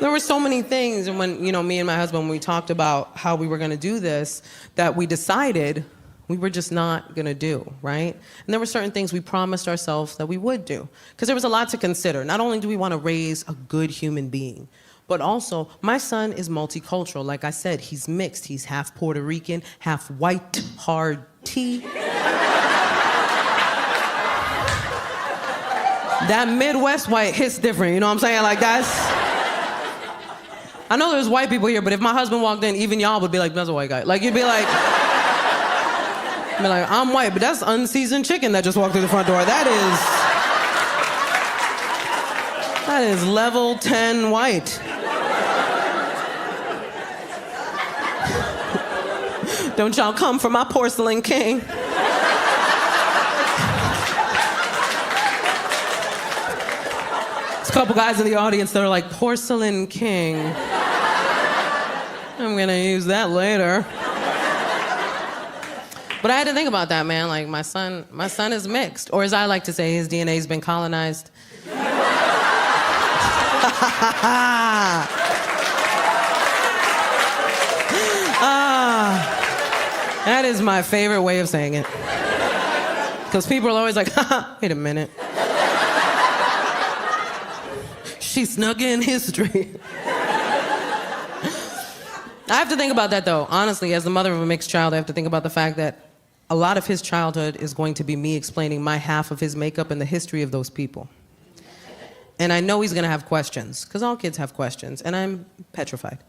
There were so many things, and when, me and my husband, when we talked about how we were gonna do this, that we decided we were just not gonna do, right? And there were certain things we promised ourselves that we would do. Because there was a lot to consider. Not only do we wanna raise a good human being, but also, my son is multicultural. Like I said, he's mixed. He's half Puerto Rican, half white, hard tea. That Midwest white hits different, you know what I'm saying? Like, that's... I know there's white people here, but if my husband walked in, even y'all would be like, that's a white guy. Like, you'd be like... I'm white, but that's unseasoned chicken that just walked through the front door. That is level 10 white. Don't y'all come for my porcelain king. There's a couple guys in the audience that are like, porcelain king. I'm gonna use that later. But I had to think about that, man. Like, my son is mixed. Or as I like to say, his DNA's been colonized. That is my favorite way of saying it. Because people are always like, wait a minute. She snuck in history. I have to think about that, though. Honestly, as the mother of a mixed child, I have to think about the fact that a lot of his childhood is going to be me explaining my half of his makeup and the history of those people. And I know he's gonna have questions, because all kids have questions, and I'm petrified.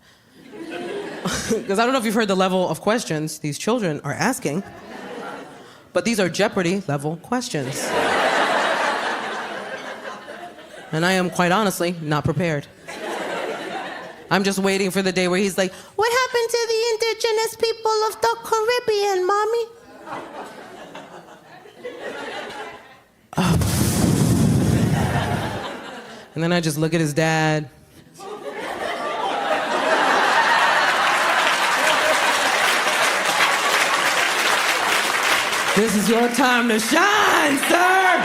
Because I don't know if you've heard the level of questions these children are asking, but these are Jeopardy level questions. And I am, quite honestly, not prepared. I'm just waiting for the day where he's like, what happened to the indigenous people of the Caribbean, Mommy? And then I just look at his dad. This is your time to shine, sir!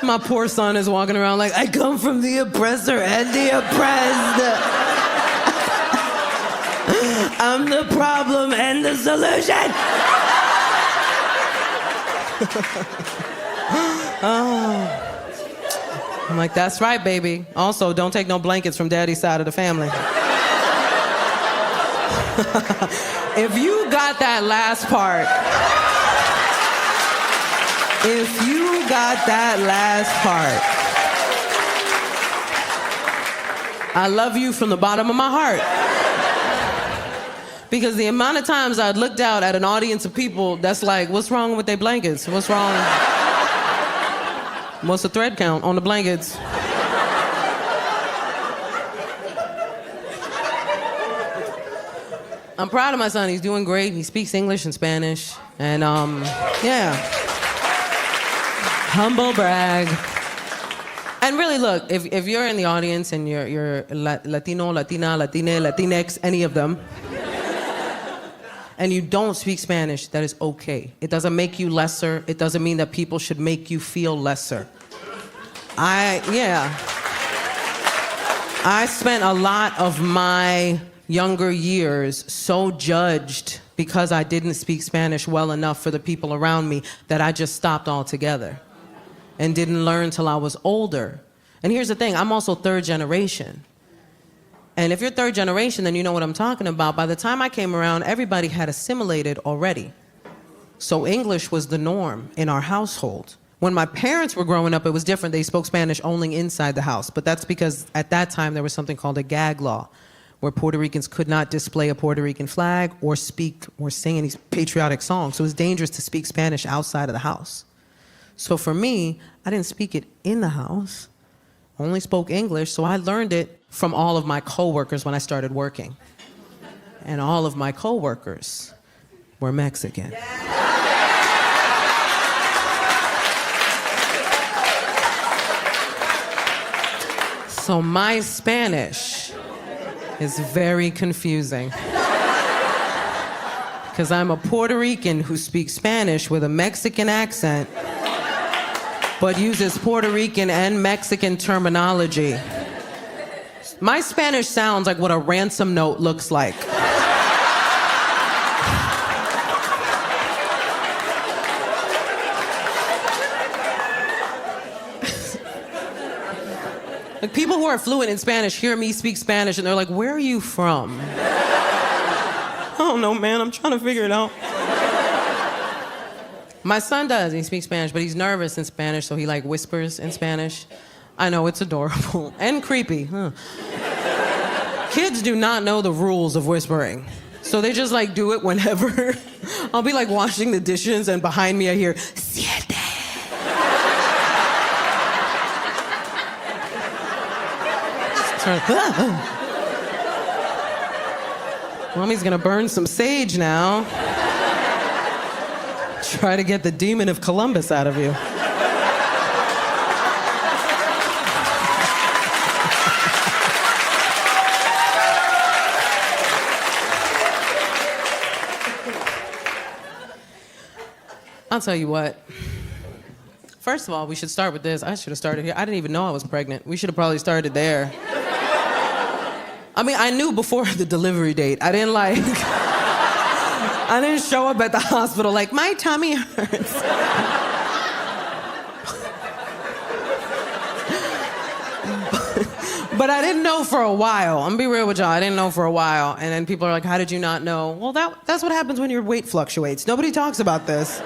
My poor son is walking around like, I come from the oppressor and the oppressed. I'm the problem and the solution. Oh. I'm like, that's right, baby. Also, don't take no blankets from daddy's side of the family. If you got that last part, I love you from the bottom of my heart. Because the amount of times I'd looked out at an audience of people that's like, what's wrong with their blankets? What's wrong? What's the thread count on the blankets? I'm proud of my son. He's doing great. He speaks English and Spanish. And, yeah. Humble brag. And really, look, if you're in the audience and you're Latino, Latina, Latine, Latinx, any of them, and you don't speak Spanish, that is okay. It doesn't make you lesser. It doesn't mean that people should make you feel lesser. I spent a lot of my younger years so judged because I didn't speak Spanish well enough for the people around me that I just stopped altogether and didn't learn till I was older. And here's the thing, I'm also third generation. And if you're third generation, then you know what I'm talking about. By the time I came around, everybody had assimilated already. So English was the norm in our household. When my parents were growing up, it was different. They spoke Spanish only inside the house. But that's because at that time, there was something called a gag law, where Puerto Ricans could not display a Puerto Rican flag or speak or sing any patriotic songs. So it was dangerous to speak Spanish outside of the house. So for me, I didn't speak it in the house, only spoke English, so I learned it from all of my coworkers when I started working. And all of my coworkers were Mexican. So my Spanish is very confusing. Because I'm a Puerto Rican who speaks Spanish with a Mexican accent. but uses Puerto Rican and Mexican terminology. My Spanish sounds like what a ransom note looks like. Like, people who are fluent in Spanish hear me speak Spanish and they're like, where are you from? I don't know, man, I'm trying to figure it out. My son does, he speaks Spanish, but he's nervous in Spanish, so he like whispers in Spanish. I know, it's adorable and creepy, huh? Kids do not know the rules of whispering, so they just like do it whenever. I'll be like washing the dishes and behind me I hear, siete. Mommy's gonna burn some sage now. Try to get the demon of Columbus out of you. I'll tell you what. First of all, we should start with this. I should have started here. I didn't even know I was pregnant. We should have probably started there. I mean, I knew before the delivery date. I didn't show up at the hospital like, my tummy hurts. But I didn't know for a while. I'm gonna be real with y'all. I didn't know for a while. And then people are like, how did you not know? Well, that's what happens when your weight fluctuates. Nobody talks about this.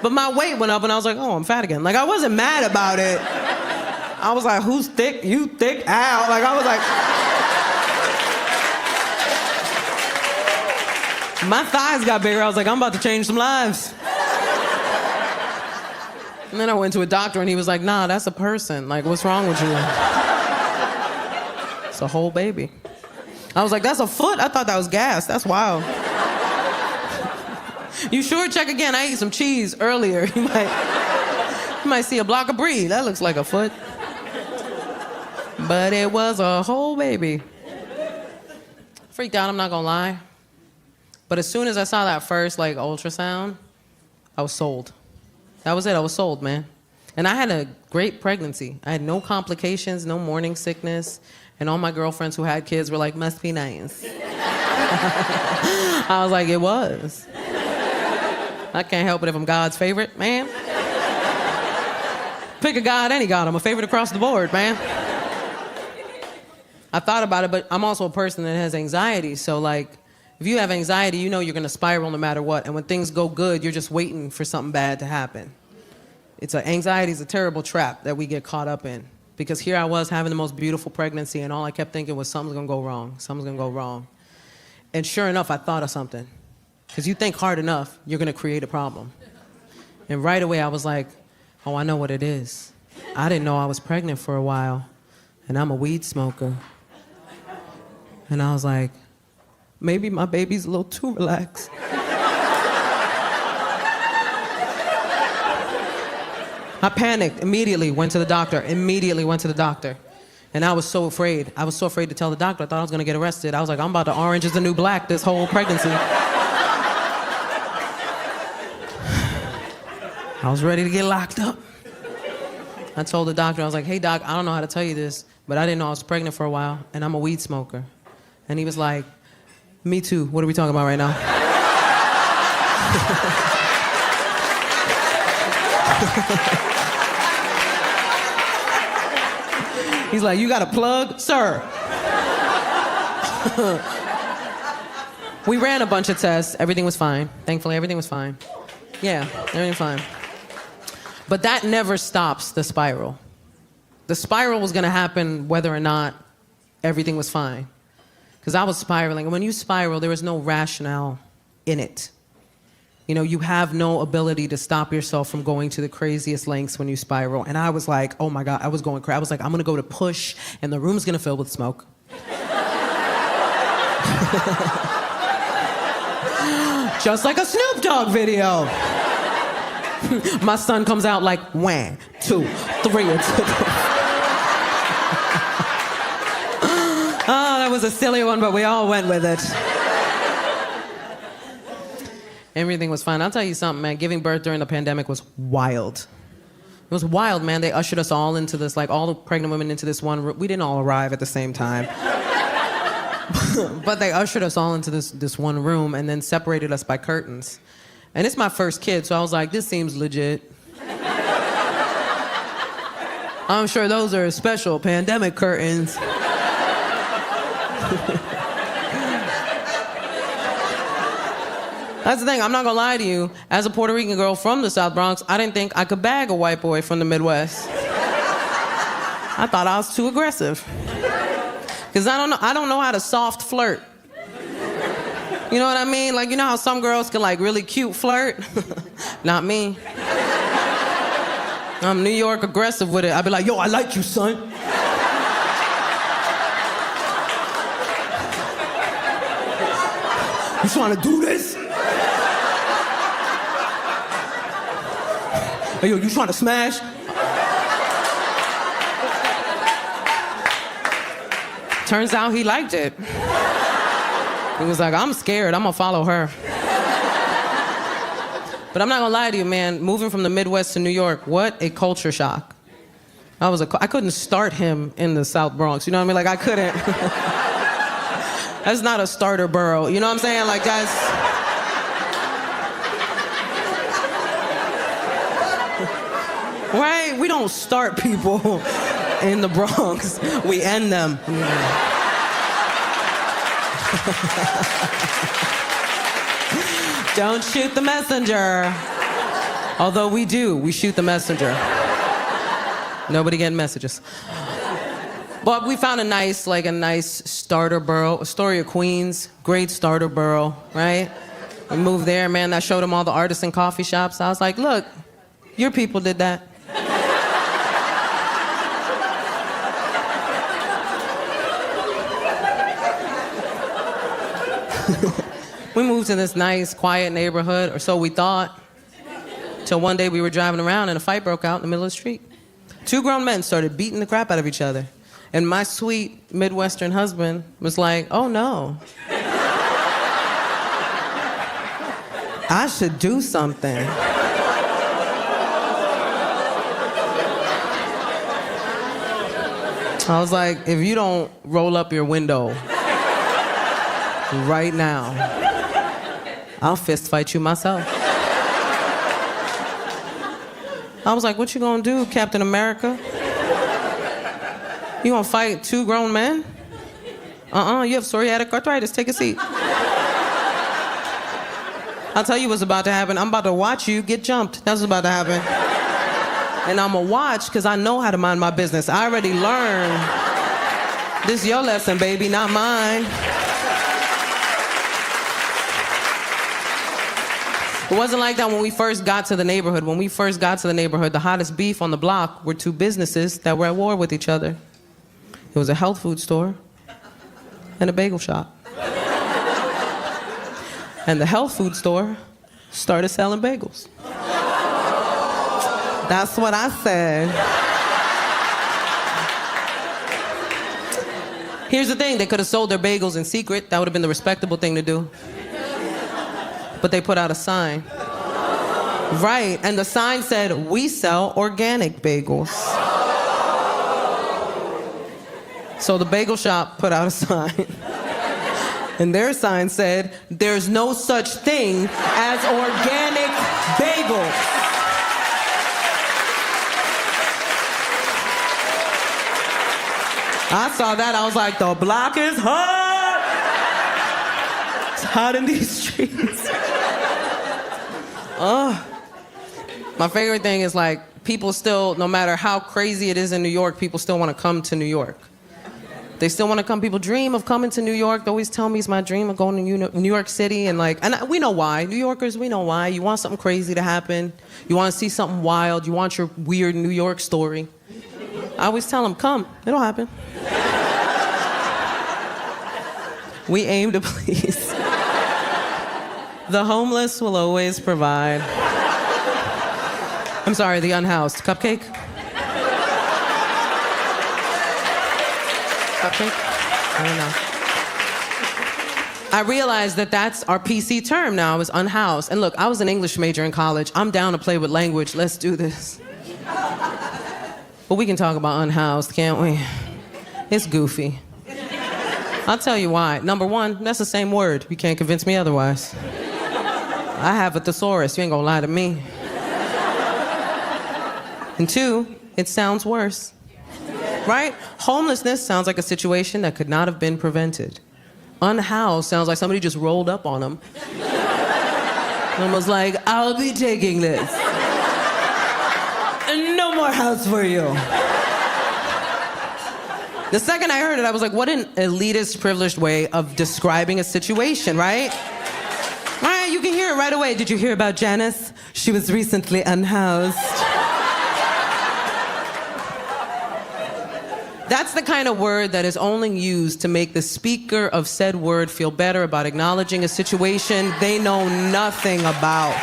But my weight went up and I was like, oh, I'm fat again. Like, I wasn't mad about it. I was like, who's thick? You thick? Ow. Like, I was like... My thighs got bigger. I was like, I'm about to change some lives. And then I went to a doctor and he was like, nah, that's a person. Like, what's wrong with you? It's a whole baby. I was like, that's a foot? I thought that was gas. That's wild. You sure? Check again. I ate some cheese earlier. You might see a block of brie. That looks like a foot. But it was a whole baby. Freaked out, I'm not gonna lie. But as soon as I saw that first, like, ultrasound, I was sold. That was it. I was sold, man. And I had a great pregnancy. I had no complications, no morning sickness. And all my girlfriends who had kids were like, must be nice. I was like, it was. I can't help it if I'm God's favorite, man. Pick a God, any God. I'm a favorite across the board, man. I thought about it, but I'm also a person that has anxiety. So, like, if you have anxiety, you know you're going to spiral no matter what. And when things go good, you're just waiting for something bad to happen. Anxiety is a terrible trap that we get caught up in. Because here I was having the most beautiful pregnancy, and all I kept thinking was something's going to go wrong. Something's going to go wrong. And sure enough, I thought of something. Because you think hard enough, you're going to create a problem. And right away, I was like, oh, I know what it is. I didn't know I was pregnant for a while, and I'm a weed smoker. And I was like, maybe my baby's a little too relaxed. I panicked, immediately went to the doctor. And I was so afraid. I was so afraid to tell the doctor. I thought I was going to get arrested. I was like, I'm about to orange is the new black this whole pregnancy. I was ready to get locked up. I told the doctor, I was like, hey, doc, I don't know how to tell you this, but I didn't know I was pregnant for a while, and I'm a weed smoker. And he was like, me too. What are we talking about right now? He's like, you got a plug? Sir. We ran a bunch of tests. Everything was fine. Thankfully, everything was fine. Yeah, everything was fine. But that never stops the spiral. The spiral was going to happen whether or not everything was fine. Because I was spiraling. And when you spiral, there is no rationale in it. You know, you have no ability to stop yourself from going to the craziest lengths when you spiral. And I was like, oh my God, I was going crazy. I was like, I'm going to go to push, and the room's going to fill with smoke. Just like a Snoop Dogg video. My son comes out like, 1, 2, 3. Oh, that was a silly one, but we all went with it. Everything was fine. I'll tell you something, man. Giving birth during the pandemic was wild. It was wild, man. They ushered us all into this, like all the pregnant women into this one room. We didn't all arrive at the same time. But they ushered us all into this one room and then separated us by curtains. And it's my first kid, so I was like, this seems legit. I'm sure those are special pandemic curtains. That's the thing, I'm not gonna lie to you. As a Puerto Rican girl from the South Bronx, I didn't think I could bag a white boy from the Midwest. I thought I was too aggressive. Because I don't know how to soft flirt. You know what I mean? Like, you know how some girls can like really cute flirt? Not me. I'm New York aggressive with it. I'd be like, yo, I like you, son. You trying to do this? Hey, yo, you trying to smash? Turns out he liked it. He was like, I'm scared, I'm gonna follow her. But I'm not gonna lie to you, man, moving from the Midwest to New York, what a culture shock. I couldn't start him in the South Bronx, you know what I mean? Like, I couldn't. That's not a starter borough, you know what I'm saying? Like, that's... Right? We don't start people in the Bronx. We end them. Don't shoot the messenger. Although we do. We shoot the messenger. Nobody getting messages. But we found a nice starter borough. Astoria, Queens. Great starter borough, right? We moved there, man. I showed them all the artisan coffee shops. I was like, look, your people did that. We moved to this nice, quiet neighborhood, or so we thought, till one day we were driving around and a fight broke out in the middle of the street. Two grown men started beating the crap out of each other. And my sweet Midwestern husband was like, oh no. I should do something. I was like, if you don't roll up your window right now, I'll fist fight you myself. I was like, what you gonna do, Captain America? You gonna fight two grown men? You have psoriatic arthritis, take a seat. I'll tell you what's about to happen. I'm about to watch you get jumped. That's what's about to happen. And I'm gonna watch, because I know how to mind my business. I already learned. This is your lesson, baby, not mine. It wasn't like that when we first got to the neighborhood. When we first got to the neighborhood, the hottest beef on the block were two businesses that were at war with each other. It was a health food store and a bagel shop. And the health food store started selling bagels. That's what I said. Here's the thing, they could have sold their bagels in secret. That would have been the respectable thing to do. But they put out a sign. Right, and the sign said, we sell organic bagels. So the bagel shop put out a sign. And their sign said, there's no such thing as organic bagels. I saw that, I was like, the block is hot. It's hot in these streets. My favorite thing is like, people still, no matter how crazy it is in New York, people still want to come to New York. They still want to come. People dream of coming to New York. They always tell me it's my dream of going to New York City. And we know why. New Yorkers, we know why. You want something crazy to happen. You want to see something wild. You want your weird New York story. I always tell them, come. It'll happen. We aim to please. The homeless will always provide. I'm sorry, the unhoused. Cupcake? Cupcake? I don't know. I realized that that's our PC term now, is unhoused. And look, I was an English major in college. I'm down to play with language. Let's do this. But we can talk about unhoused, can't we? It's goofy. I'll tell you why. Number one, that's the same word. You can't convince me otherwise. I have a thesaurus. You ain't gonna lie to me. And two, it sounds worse. Right? Homelessness sounds like a situation that could not have been prevented. Unhoused sounds like somebody just rolled up on them. And was like, I'll be taking this. And no more house for you. The second I heard it, I was like, what an elitist, privileged way of describing a situation, right? Right, you can hear it right away. Did you hear about Janice? She was recently unhoused. That's the kind of word that is only used to make the speaker of said word feel better about acknowledging a situation they know nothing about.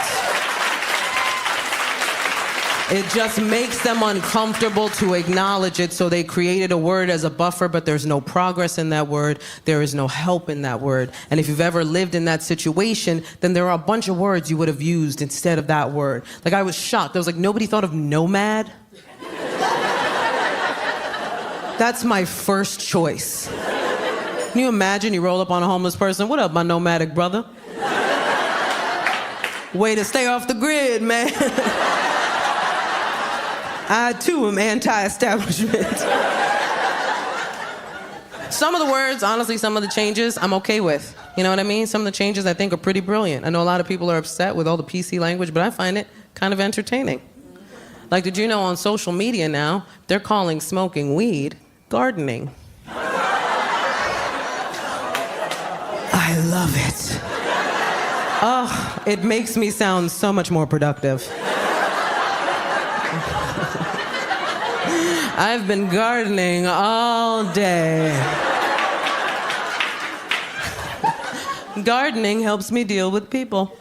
It just makes them uncomfortable to acknowledge it, so they created a word as a buffer, but there's no progress in that word. There is no help in that word. And if you've ever lived in that situation, then there are a bunch of words you would have used instead of that word. Like, I was shocked. I was like, nobody thought of nomad? That's my first choice. Can you imagine you roll up on a homeless person? What up, my nomadic brother? Way to stay off the grid, man. I, too, am anti-establishment. Some of the words, honestly, some of the changes, I'm okay with. You know what I mean? Some of the changes I think are pretty brilliant. I know a lot of people are upset with all the PC language, but I find it kind of entertaining. Like, did you know on social media now, they're calling smoking weed gardening? I love it. Oh, it makes me sound so much more productive. I've been gardening all day. Gardening helps me deal with people.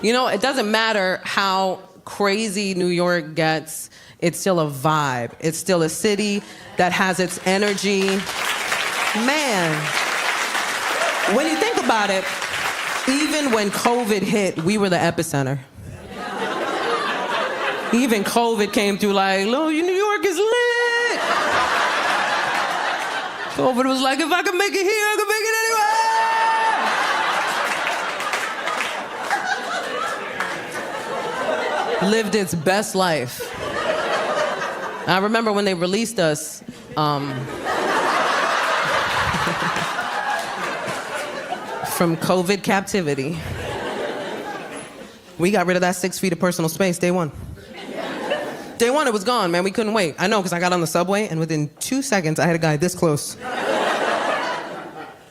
You know, it doesn't matter how crazy New York gets, it's still a vibe. It's still a city that has its energy. Man, when you think about it, even when COVID hit, we were the epicenter. Even COVID came through like, oh, New York is lit. COVID was like, if I can make it here, I can make it anywhere. Lived its best life. I remember when they released us, from COVID captivity. We got rid of that 6 feet of personal space day one. Day one, it was gone, man. We couldn't wait. I know, because I got on the subway, and within 2 seconds, I had a guy this close.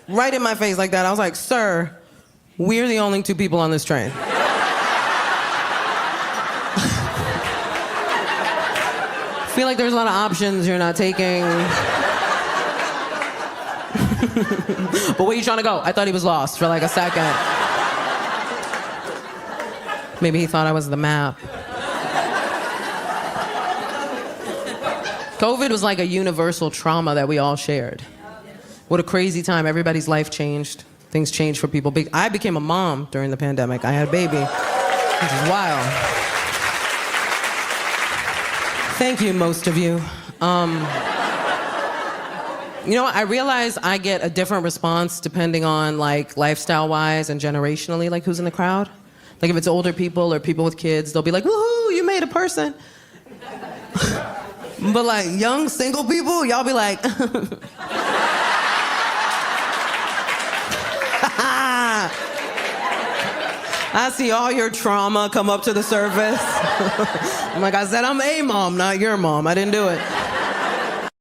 Right in my face like that. I was like, sir, we're the only 2 people on this train. Feel like there's a lot of options you're not taking. But where you trying to go? I thought he was lost for like a second. Maybe he thought I was the map. COVID was like a universal trauma that we all shared. What a crazy time. Everybody's life changed. Things changed for people. I became a mom during the pandemic. I had a baby, which is wild. Thank you, most of you. You know what? I realize I get a different response depending on, like, lifestyle-wise and generationally, like, who's in the crowd. Like, if it's older people or people with kids, they'll be like, woohoo, you made a person. But, like, young, single people, y'all be like... I see all your trauma come up to the surface. I'm like, I said, I'm a mom, not your mom. I didn't do it.